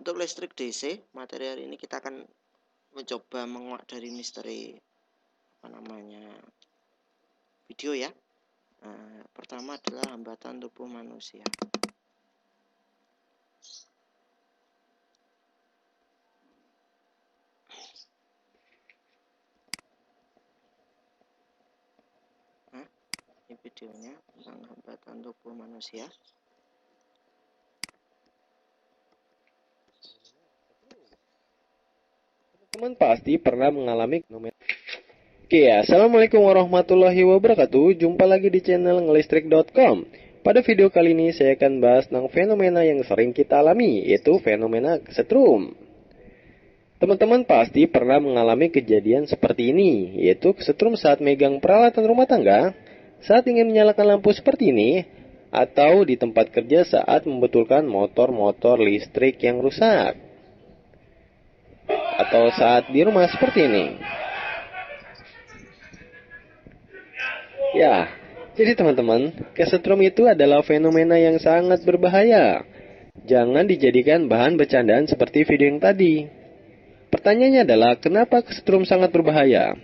Untuk listrik DC, materi hari ini kita akan mencoba menguak dari misteri video ya. Pertama adalah hambatan tubuh manusia. Ini videonya tentang hambatan tubuh manusia. Teman pasti pernah mengalami fenomena. Oke, assalamualaikum warahmatullahi wabarakatuh. Jumpa lagi di channel ngelistrik.com. Pada video kali ini saya akan bahas tentang fenomena yang sering kita alami, yaitu fenomena kesetrum. Teman-teman pasti pernah mengalami kejadian seperti ini, yaitu kesetrum saat megang peralatan rumah tangga, saat ingin menyalakan lampu seperti ini, atau di tempat kerja saat membetulkan motor-motor listrik yang rusak, atau saat di rumah seperti ini. Ya, jadi teman-teman, kesetrum itu adalah fenomena yang sangat berbahaya. Jangan dijadikan bahan bercandaan seperti video yang tadi. Pertanyaannya adalah, kenapa kesetrum sangat berbahaya?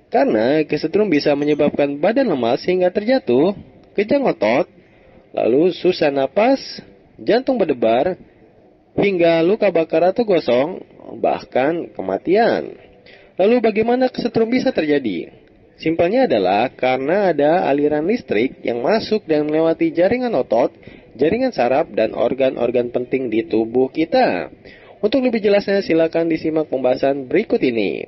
Karena kesetrum bisa menyebabkan badan lemas hingga terjatuh, kejang otot, lalu susah napas, jantung berdebar, hingga luka bakar atau gosong, bahkan kematian. Lalu bagaimana kesetrum bisa terjadi? Simpelnya adalah karena ada aliran listrik yang masuk dan melewati jaringan otot, jaringan saraf, dan organ-organ penting di tubuh kita. Untuk lebih jelasnya silakan disimak pembahasan berikut ini.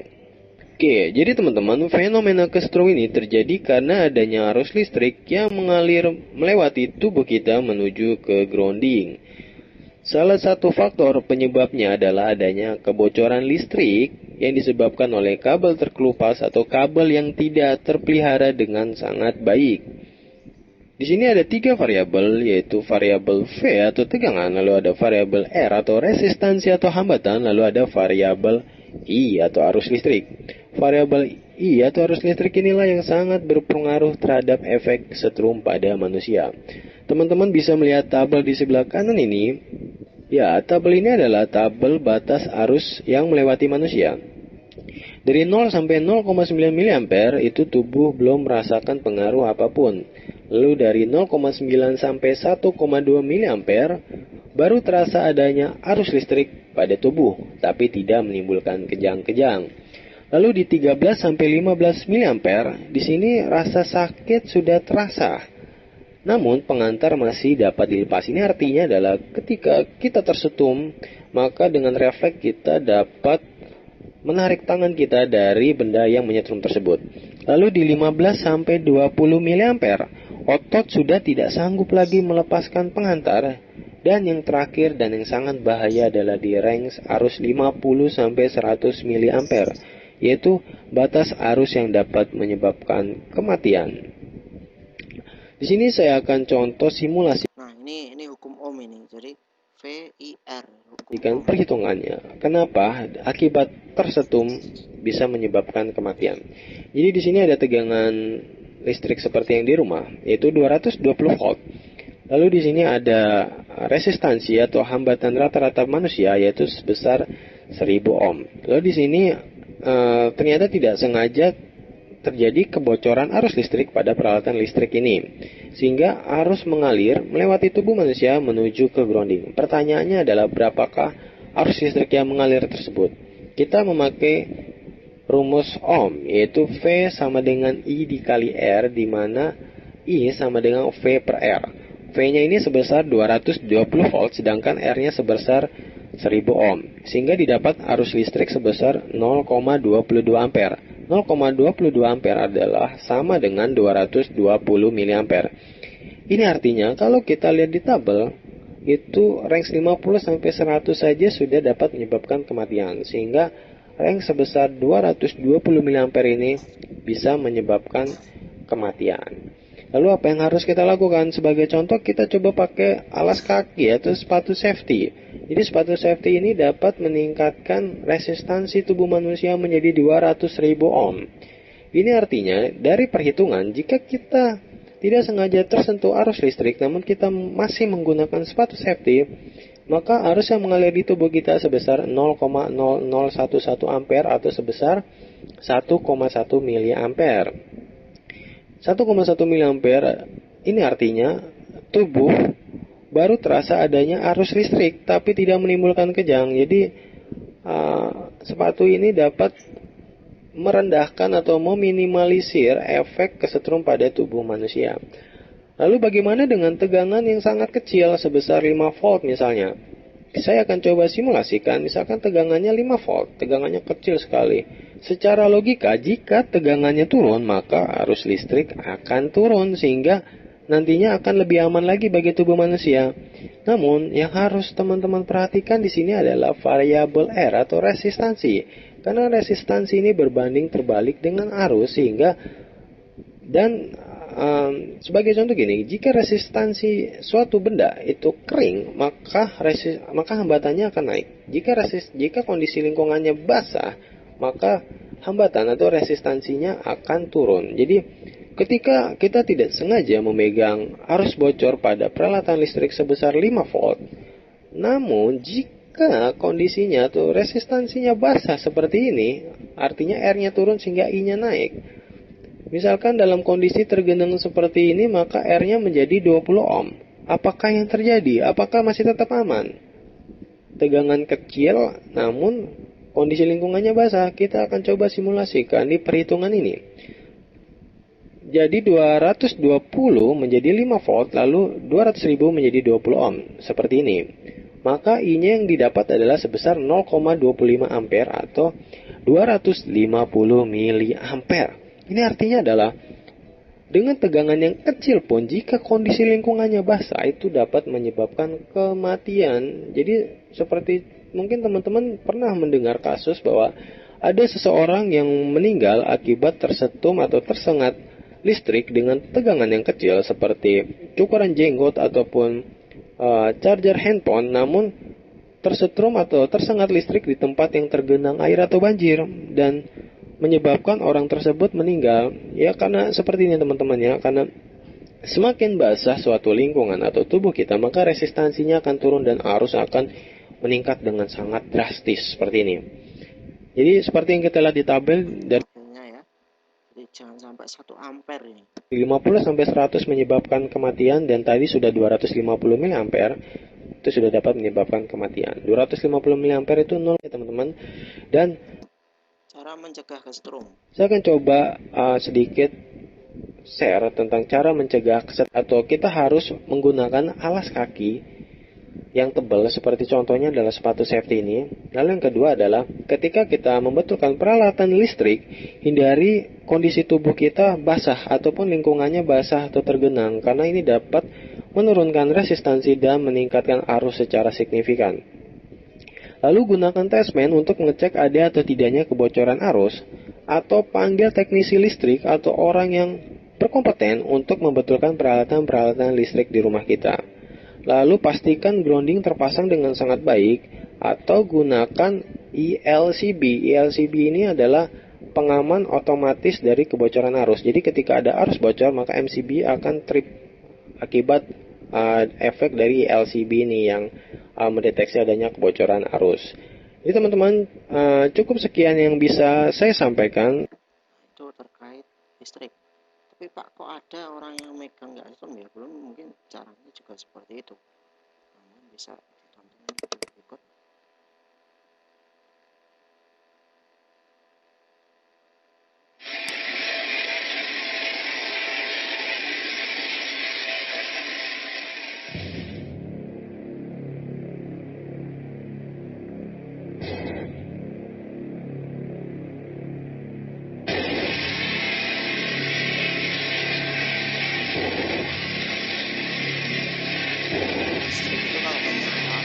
Oke, jadi teman-teman, fenomena kesetrum ini terjadi karena adanya arus listrik yang mengalir melewati tubuh kita menuju ke grounding. Salah satu faktor penyebabnya adalah adanya kebocoran listrik yang disebabkan oleh kabel terkelupas atau kabel yang tidak terpelihara dengan sangat baik. Di sini ada 3 variabel, yaitu variabel V atau tegangan, lalu ada variabel R atau resistansi atau hambatan, lalu ada variabel I atau arus listrik. Variabel I atau arus listrik inilah yang sangat berpengaruh terhadap efek kesetrum pada manusia. Teman-teman bisa melihat tabel di sebelah kanan ini. Ya, tabel ini adalah tabel batas arus yang melewati manusia. Dari 0 sampai 0,9 mA itu tubuh belum merasakan pengaruh apapun. Lalu dari 0,9 sampai 1,2 mA baru terasa adanya arus listrik pada tubuh, tapi tidak menimbulkan kejang-kejang. Lalu di 13 sampai 15 mA di sini rasa sakit sudah terasa. Namun pengantar masih dapat dilepas. Ini artinya adalah ketika kita tersetum, maka dengan refleks kita dapat menarik tangan kita dari benda yang menyetrum tersebut. Lalu di 15 sampai 20 mA, otot sudah tidak sanggup lagi melepaskan pengantar. Dan yang terakhir dan yang sangat bahaya adalah di range arus 50 sampai 100 mA, yaitu batas arus yang dapat menyebabkan kematian. Di sini saya akan contoh simulasi. Nah, ini hukum Ohm ini. Jadi VIR Hukum perhitungannya. Kenapa? Akibat tersetum bisa menyebabkan kematian. Jadi di sini ada tegangan listrik seperti yang di rumah, yaitu 220 volt. Lalu di sini ada resistansi atau hambatan rata-rata manusia, yaitu sebesar 1000 ohm. Lalu di sini ternyata tidak sengaja terjadi kebocoran arus listrik pada peralatan listrik ini, sehingga arus mengalir melewati tubuh manusia menuju ke grounding. Pertanyaannya adalah berapakah arus listrik yang mengalir tersebut? Kita memakai rumus Ohm, yaitu V sama dengan I dikali R, di mana I sama dengan V per R. V-nya ini sebesar 220 volt, sedangkan R-nya sebesar 1000 ohm, sehingga didapat arus listrik sebesar 0,22 ampere. 0,22 ampere adalah sama dengan 220 mA. Ini artinya kalau kita lihat di tabel, itu range 50 sampai 100 saja sudah dapat menyebabkan kematian, sehingga range sebesar 220 mA ini bisa menyebabkan kematian. Lalu apa yang harus kita lakukan? Sebagai contoh, kita coba pakai alas kaki atau sepatu safety. Jadi sepatu safety ini dapat meningkatkan resistansi tubuh manusia menjadi 200.000 ohm. Ini artinya dari perhitungan, jika kita tidak sengaja tersentuh arus listrik namun kita masih menggunakan sepatu safety, maka arus yang mengalir di tubuh kita sebesar 0,0011 ampere atau sebesar 1,1 miliampere. 1,1 miliampere ini artinya tubuh baru terasa adanya arus listrik tapi tidak menimbulkan kejang. Jadi sepatu ini dapat merendahkan atau meminimalisir efek kesetrum pada tubuh manusia. Lalu bagaimana dengan tegangan yang sangat kecil sebesar 5 volt misalnya? Saya akan coba simulasikan, misalkan tegangannya 5 volt, tegangannya kecil sekali. Secara logika, jika tegangannya turun, maka arus listrik akan turun sehingga nantinya akan lebih aman lagi bagi tubuh manusia. Namun, yang harus teman-teman perhatikan di sini adalah variabel R atau resistansi. Karena resistansi ini berbanding terbalik dengan arus sehingga sebagai contoh gini, jika resistansi suatu benda itu kering, maka hambatannya akan naik. Jika kondisi lingkungannya basah, maka hambatan atau resistansinya akan turun. Jadi, ketika kita tidak sengaja memegang arus bocor pada peralatan listrik sebesar 5 volt, namun jika kondisinya atau resistansinya basah seperti ini, artinya R-nya turun sehingga I-nya naik. Misalkan dalam kondisi tergenang seperti ini, maka R-nya menjadi 20 ohm. Apakah yang terjadi? Apakah masih tetap aman? Tegangan kecil, namun kondisi lingkungannya basah. Kita akan coba simulasikan di perhitungan ini. Jadi 220 menjadi 5 volt, lalu 200.000 menjadi 20 ohm. Seperti ini. Maka I-nya yang didapat adalah sebesar 0,25 ampere atau 250 miliampere. Ini artinya adalah dengan tegangan yang kecil pun jika kondisi lingkungannya basah itu dapat menyebabkan kematian. Jadi seperti mungkin teman-teman pernah mendengar kasus bahwa ada seseorang yang meninggal akibat tersetum atau tersengat listrik dengan tegangan yang kecil seperti cukuran jenggot ataupun charger handphone, namun tersetrum atau tersengat listrik di tempat yang tergenang air atau banjir dan menyebabkan orang tersebut meninggal. Ya karena seperti ini teman-teman ya, karena semakin basah suatu lingkungan atau tubuh kita, maka resistansinya akan turun dan arus akan meningkat dengan sangat drastis seperti ini. Jadi seperti yang kita lihat di tabel dari ya. Jadi jangan sampai 1 ampere ini. 50 sampai 100 menyebabkan kematian dan tadi sudah 250 miliampere itu sudah dapat menyebabkan kematian. 250 miliampere itu 0 ya teman-teman. Dan cara mencegah kesetrum. Saya akan coba sedikit share tentang cara mencegah kesetrum, atau kita harus menggunakan alas kaki yang tebal seperti contohnya adalah sepatu safety ini. Lalu yang kedua adalah ketika kita membetulkan peralatan listrik, hindari kondisi tubuh kita basah ataupun lingkungannya basah atau tergenang karena ini dapat menurunkan resistansi dan meningkatkan arus secara signifikan. Lalu gunakan testman untuk mengecek ada atau tidaknya kebocoran arus, atau panggil teknisi listrik atau orang yang berkompeten untuk membetulkan peralatan-peralatan listrik di rumah kita. Lalu pastikan grounding terpasang dengan sangat baik, atau gunakan ELCB. ELCB ini adalah pengaman otomatis dari kebocoran arus. Jadi ketika ada arus bocor, maka MCB akan trip akibat efek dari LCB ini yang mendeteksi adanya kebocoran arus. Jadi teman-teman, cukup sekian yang bisa saya sampaikan. Itu terkait listrik. Tapi Pak, kok ada orang yang megang nggak sistem ya? Belum, mungkin caranya juga seperti itu. Namun bisa ditonton berikut. Listrik itu kalau menyala,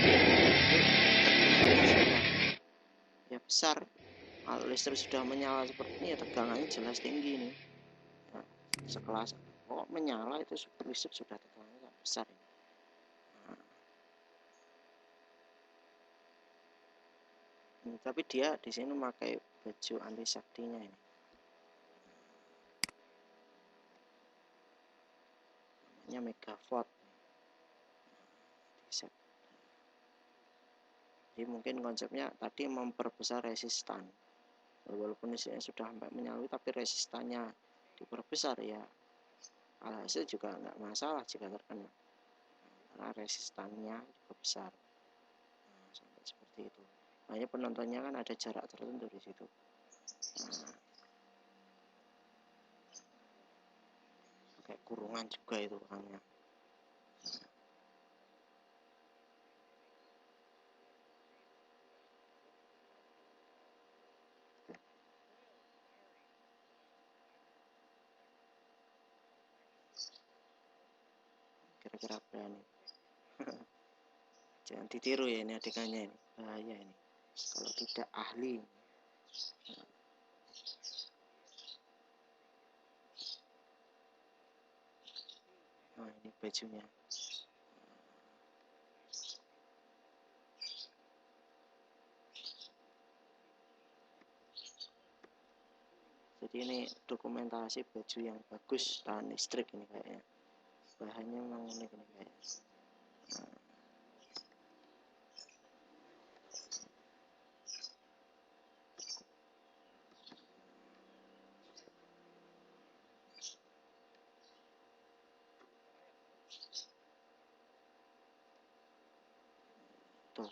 ya besar. Kalau listrik sudah menyala seperti ini, ya tegangannya jelas tinggi nih. Nah, sekelas kok menyala itu listrik sudah tegangannya besar. Nah, ini, tapi dia di sini memakai baju anti saktinya ini. Namanya Megawatt. Jadi mungkin konsepnya tadi memperbesar resistan. Walaupun listriknya sudah sampai menyalur tapi resistannya diperbesar, ya alhasil juga nggak masalah jika terkena, karena resistannya diperbesar. Nah, sampai seperti itu. Makanya penontonnya kan ada jarak tertentu di situ. Nah, kayak kurungan juga itu orangnya. Kira-kira berani. Jangan ditiru ya ini adegannya, ini bahaya ini kalau tidak ahli. Nah, ini bajunya. Jadi ini dokumentasi baju yang bagus tahan listrik ini kayaknya. Bahannya memang unik ini kayaknya. Nah, tuh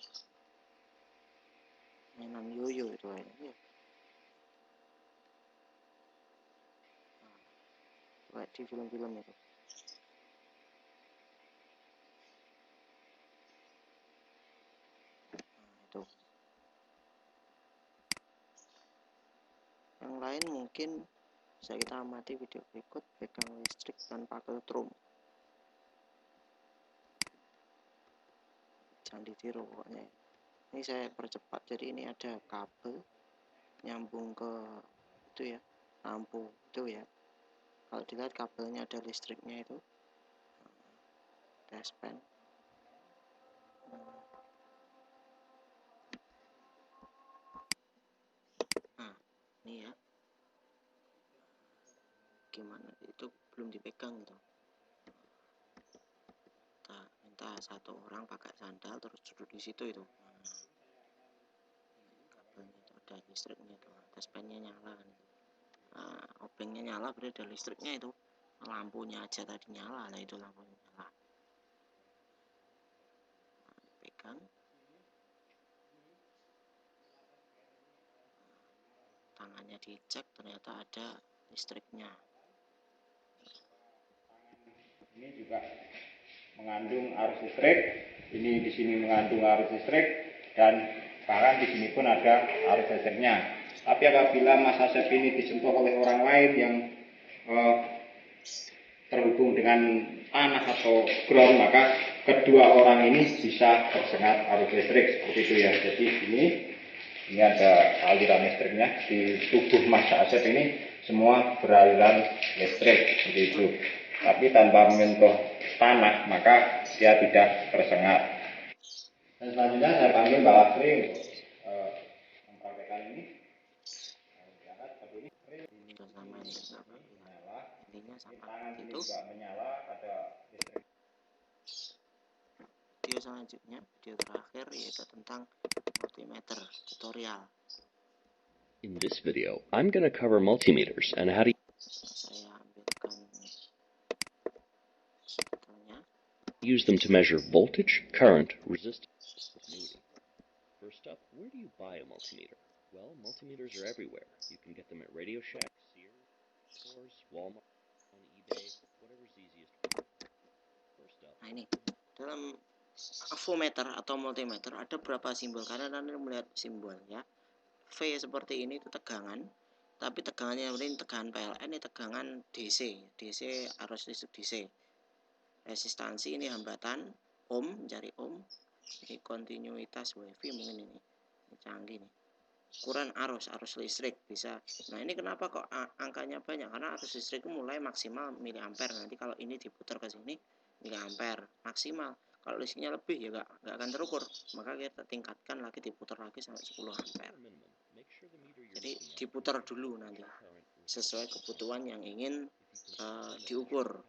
mainan yoyo itu kayaknya. Kayak di film-film itu. Nah, itu. Yang lain mungkin bisa kita amati video berikut. Pegang listrik tanpa ketrum. Jangan ditiru pokoknya. Ini saya percepat, jadi ini ada kabel nyambung ke itu ya, lampu itu ya. Kalau dilihat kabelnya ada listriknya itu, dashpan. Nah, ini ya, gimana itu belum dipegang gitu. Kita minta satu orang pakai sandal terus duduk di situ itu. Kabelnya itu ada listriknya itu, dashpannya nyala kan. Nah, obengnya nyala berarti ada listriknya itu. Lampunya aja tadi nyala, nah itu lampunya nyala. Nah, dipegang. Tangannya dicek, ternyata ada listriknya. Ini juga mengandung arus listrik. Ini di sini mengandung arus listrik dan bahkan di sini pun ada arus listriknya. Tapi apabila Mas Asep ini disentuh oleh orang lain yang terhubung dengan tanah atau ground, maka kedua orang ini bisa tersengat arus listrik seperti itu ya. Jadi ini ada aliran listriknya di tubuh Mas Asep ini, semua beraliran listrik seperti itu. Tapi tanpa menyentuh tanah maka dia tidak tersengat. Dan selanjutnya saya panggil Mbak Lasri untuk mempraktekkan ini. Diangkat seperti ini. Sama ini sama Menyala. intinya sama Tangan ini itu. juga menyala, ada listrik. Video selanjutnya, video terakhir, yaitu tentang multimeter tutorial. In this video, I'm going to cover multimeters and how to Saya ambilkan sebetulnya. use them to measure voltage, current, resistance, continuity. First up, where do you buy a multimeter? Well, multimeters are everywhere. You can get them at Radio Shack, Sears, stores, Walmart, on eBay, whatever's easiest for you. First up. Nah ini, dalam avometer atau multimeter ada berapa simbol, karena nanti melihat simbol ya. V seperti ini itu tegangan, tapi tegangannya ini tegangan PLN, ini tegangan DC. DC arus listrik DC. Resistansi ini hambatan, ohm, mencari ohm. Ini kontinuitas WiFi mungkin ini canggih nih. Ukuran arus listrik bisa. Nah ini kenapa kok angkanya banyak, karena arus listrik mulai maksimal miliampere. Nanti kalau ini diputar ke sini miliampere maksimal. Kalau listriknya lebih ya nggak akan terukur, maka kita tingkatkan lagi, diputar lagi sampai 10 ampere. Jadi diputar dulu nanti sesuai kebutuhan yang ingin diukur.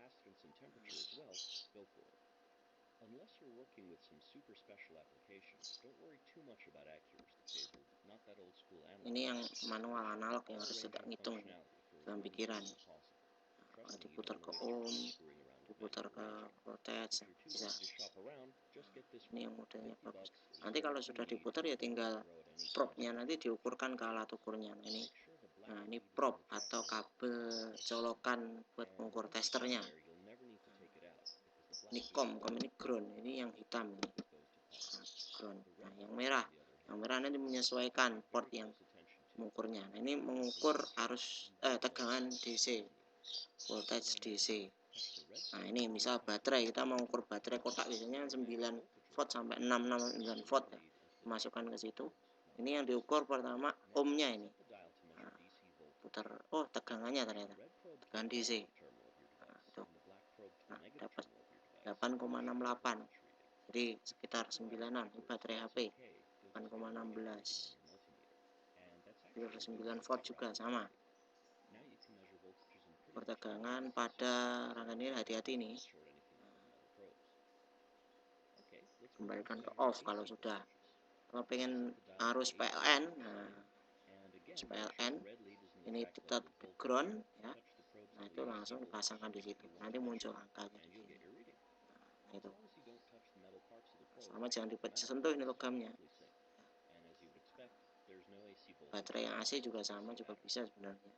Ini yang manual analog yang harus kita ngitung dalam pikiran. Nah, diputar ke ohm, diputar ke voltage, bisa. Ini yang modelnya bagus. Nanti kalau sudah diputar ya tinggal probe-nya nanti diukurkan ke alat ukurnya. Nah ini probe atau kabel colokan buat mengukur testernya. Ini com ini ground, ini yang hitam ini. Nah, ground. Nah yang merah nanti menyesuaikan port yang mengukurnya. Nah ini mengukur arus tegangan DC, voltage DC. Nah ini misal baterai, kita mau ukur baterai kotak biasanya 9 volt sampai 669 volt ya, masukkan ke situ. Ini yang diukur pertama ohmnya ini. Nah, putar, oh tegangannya ternyata tegangan DC. Nah, itu. Nah, dapat 8,68. Jadi sekitar 9an. Ini baterai HP 8,16. 9 volt juga sama. Pertegangan pada rangkaian ini hati-hati nih. Kembalikan ke off kalau sudah. Kalau pengen arus PLN, nah PLN ini tetap ground ya. Nah itu langsung dipasangkan di situ. Nanti muncul angkanya di sini. Nah itu. Sama jangan disentuh ini logamnya. Baterai yang AC juga sama, juga bisa sebenarnya.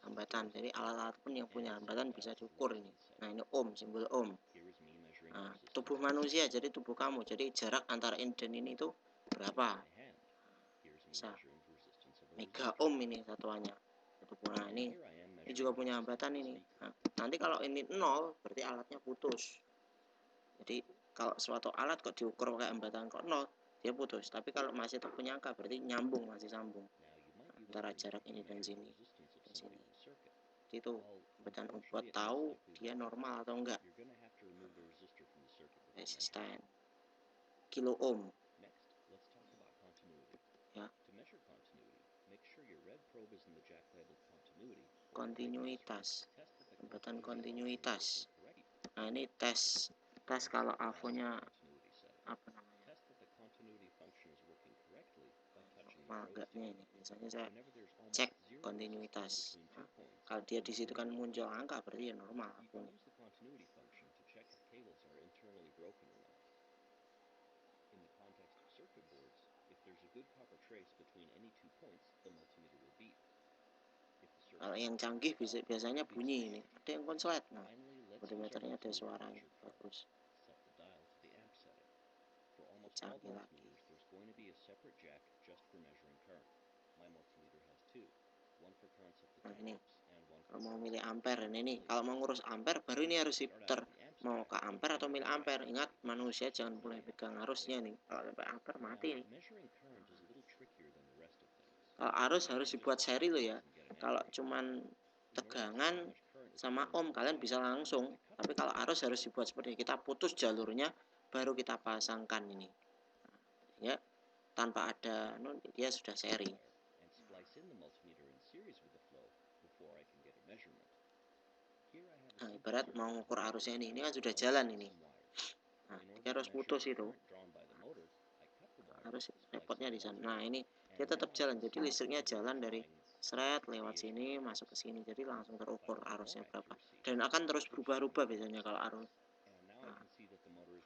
Hambatan. Jadi alat-alat pun yang punya hambatan bisa diukur ini. Nah ini ohm, simbol ohm. Nah, tubuh manusia, jadi tubuh kamu, jadi jarak antara ini dan ini itu berapa? Bisa. Mega ohm ini satuannya. Nah ini juga punya hambatan ini. Nah, nanti kalau ini 0 berarti alatnya putus. Jadi kalau suatu alat kok diukur pakai hambatan kok 0, dia putus. Tapi kalau masih tetap punya angka berarti nyambung, masih sambung antara jarak ini dan sini. Dan sini. Jadi itu hambatan buat tahu dia normal atau enggak. Resisten kilo ohm. Ya. Kontinuitas. Hambatan kontinuitas. Nah ini tes kalau AVO-nya apa namanya? Normal enggaknya ini. Biasanya saya cek kontinuitas. Nah, kalau dia di situ kan muncul angka berarti ya normal AVO-nya. Kalau yang canggih biasanya bunyi ini. Ada yang konslet. Nah, multimeternya ada suaranya. Bagus. Canggih lagi. Nah ini kalau mau milih ampere, ini kalau mau ngurus ampere baru ini harus diputar. Mau ke ampere atau milih ampere. Ingat manusia jangan boleh pegang arusnya nih. Kalau sampai ampere mati nih. Kalau arus harus dibuat seri loh ya. Kalau cuman tegangan sama ohm kalian bisa langsung. Tapi kalau arus harus dibuat seperti ini. Kita putus jalurnya baru kita pasangkan ini. Ya, tanpa ada dia sudah seri. Nah, ibarat mau ngukur arusnya ini kan sudah jalan ini. Nah, dia harus putus itu. Harus repotnya di sana. Nah, ini dia tetap jalan. Jadi listriknya jalan dari seret lewat sini masuk ke sini. Jadi langsung terukur arusnya berapa. Dan akan terus berubah-ubah biasanya kalau arus. Nah,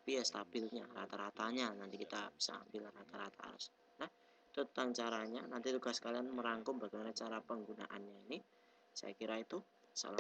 tapi ya stabilnya, rata-ratanya nanti kita bisa ambil rata-rata arus. Nah, itu tentang caranya. Nanti tugas kalian merangkum bagaimana cara penggunaannya ini. Saya kira itu. Salam.